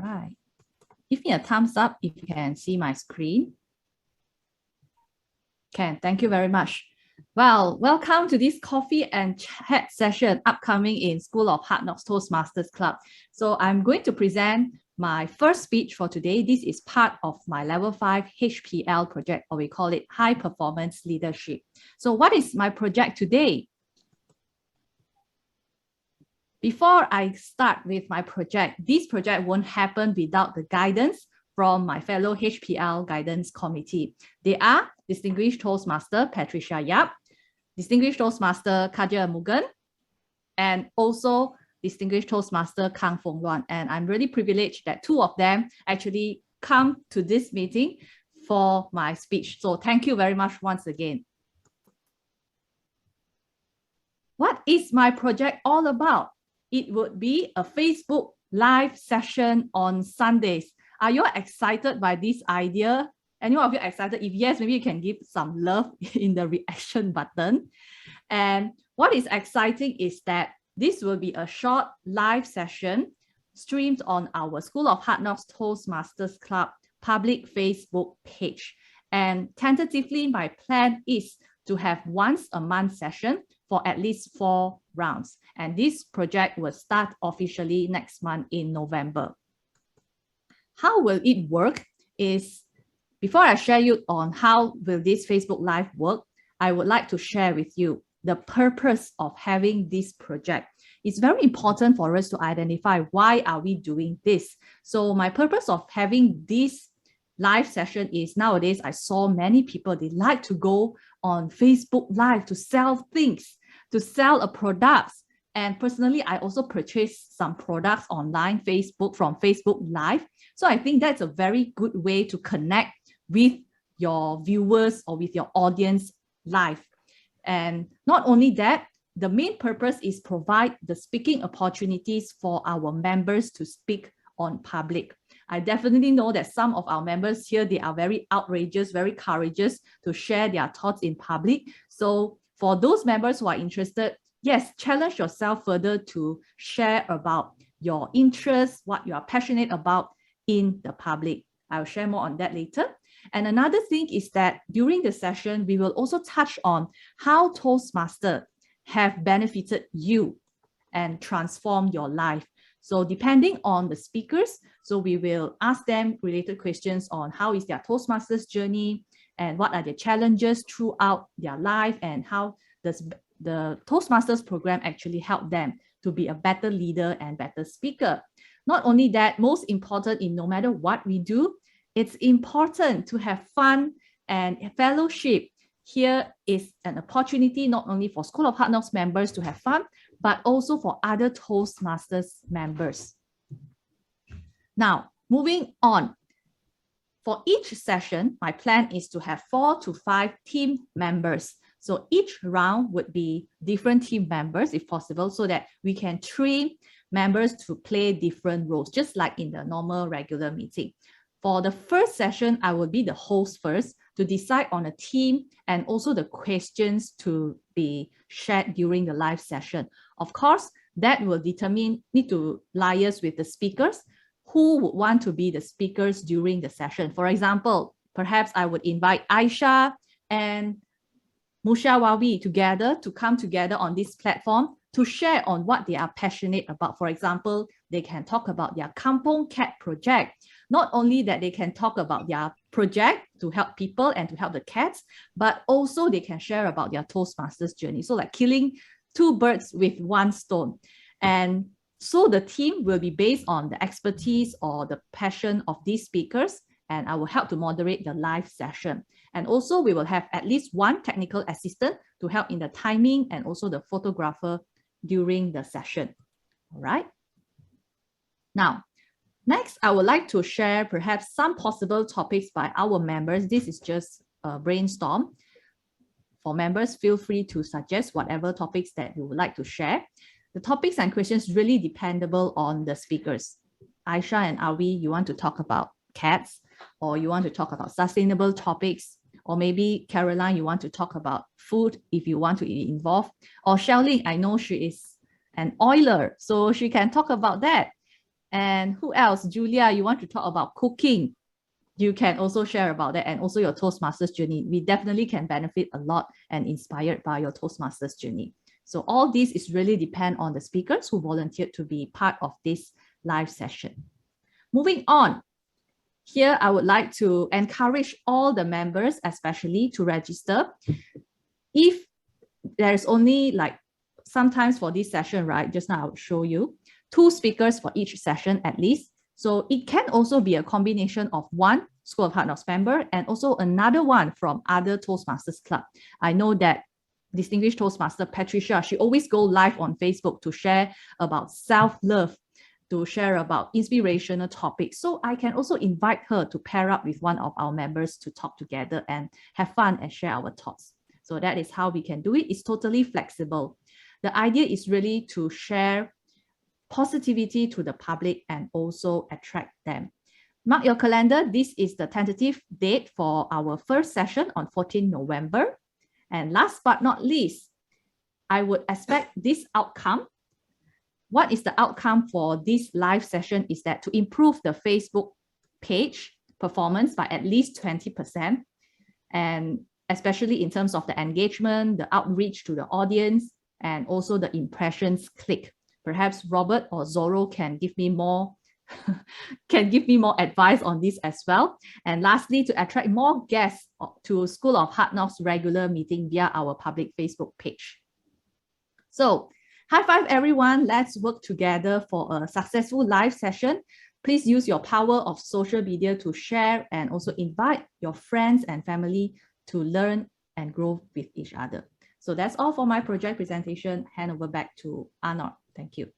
right. Give me a thumbs up if you can see my screen. Can, thank you very much. Well, welcome to this coffee and chat session upcoming in School of Hard Knocks Toastmasters Club. So I'm going to present my first speech for today. This is part of my level 5 HPL project, or we call it High Performance Leadership. So what is my project today? Before I start with my project, this project won't happen without the guidance from my fellow HPL Guidance Committee. They are Distinguished Toastmaster Patricia Yap, Distinguished Toastmaster Kaja Mugan, and also Distinguished Toastmaster Kang Fong Luan. And I'm really privileged that two of them actually come to this meeting for my speech. So thank you very much once again. What is my project all about? It would be a Facebook live session on Sundays. Are you excited by this idea? Any of you excited? If yes, maybe you can give some love in the reaction button. And what is exciting is that this will be a short live session streamed on our School of Hard Knocks Toastmasters Club public Facebook page. And tentatively, my plan is to have once a month session for at least 4 rounds. And this project will start officially next month in November. How will it work is, before I share you on how will this Facebook Live work, I would like to share with you the purpose of having this project. It's very important for us to identify why are we doing this. So my purpose of having this live session is, nowadays I saw many people, they like to go on Facebook Live to sell things, to sell a product. And personally, I also purchased some products online, from Facebook Live. So I think that's a very good way to connect with your viewers or with your audience live. And not only that, the main purpose is provide the speaking opportunities for our members to speak on public. I definitely know that some of our members here, they are very outrageous, very courageous to share their thoughts in public. So for those members who are interested, yes, challenge yourself further to share about your interests, what you are passionate about in the public. I'll share more on that later. And another thing is that during the session, we will also touch on how Toastmasters have benefited you and transformed your life. So depending on the speakers, so we will ask them related questions on how is their Toastmasters journey and what are the challenges throughout their life, and how does the Toastmasters program actually help them to be a better leader and better speaker. Not only that, most important, in no matter what we do, it's important to have fun and fellowship. Here is an opportunity not only for School of Hard Knocks members to have fun, but also for other Toastmasters members. Now, moving on. For each session, my plan is to have 4 to 5 team members. So each round would be different team members, if possible, so that we can train members to play different roles, just like in the normal regular meeting. For the first session, I will be the host first to decide on a theme and also the questions to be shared during the live session. Of course, that will need to liaise with the speakers who would want to be the speakers during the session. For example, perhaps I would invite Aisha and Musha Wawi together to come together on this platform to share on what they are passionate about. For example, they can talk about their Kampong Cat project. Not only that they can talk about their project to help people and to help the cats, but also they can share about their Toastmasters journey. So like killing 2 birds with 1 stone. And so the team will be based on the expertise or the passion of these speakers, and I will help to moderate the live session. And also we will have at least 1 technical assistant to help in the timing and also the photographer during the session. All right. Now, next, I would like to share perhaps some possible topics by our members. This is just a brainstorm. For members, feel free to suggest whatever topics that you would like to share. The topics and questions really dependable on the speakers. Aisha and Awi, you want to talk about cats, or you want to talk about sustainable topics, or maybe Caroline, you want to talk about food if you want to be involved, or Xiaoling, I know she is an oiler, so she can talk about that. And who else? Julia, you want to talk about cooking? You can also share about that, and also your Toastmasters journey. We definitely can benefit a lot and inspired by your Toastmasters journey. So all this is really depend on the speakers who volunteered to be part of this live session. Moving on, here I would like to encourage all the members, especially to register. If there's only like sometimes for this session, right? Just now I'll show you 2 speakers for each session at least. So it can also be a combination of one School of Hard Knocks member and also another one from other Toastmasters Club. I know that distinguished Toastmaster Patricia, she always go live on Facebook to share about self-love, to share about inspirational topics. So I can also invite her to pair up with one of our members to talk together and have fun and share our thoughts. So that is how we can do it. It's totally flexible. The idea is really to share positivity to the public and also attract them. Mark your calendar. This is the tentative date for our first session on 14 November. And last but not least, I would expect this outcome. What is the outcome for this live session is that to improve the Facebook page performance by at least 20%, and especially in terms of the engagement, the outreach to the audience, and also the impressions click. Perhaps Robert or Zorro can give me more advice on this as well. And lastly, to attract more guests to School of Hard Knocks regular meeting via our public Facebook page. So high five everyone. Let's work together for a successful live session. Please use your power of social media to share and also invite your friends and family to learn and grow with each other. So that's all for my project presentation. Hand over back to Arnold. Thank you.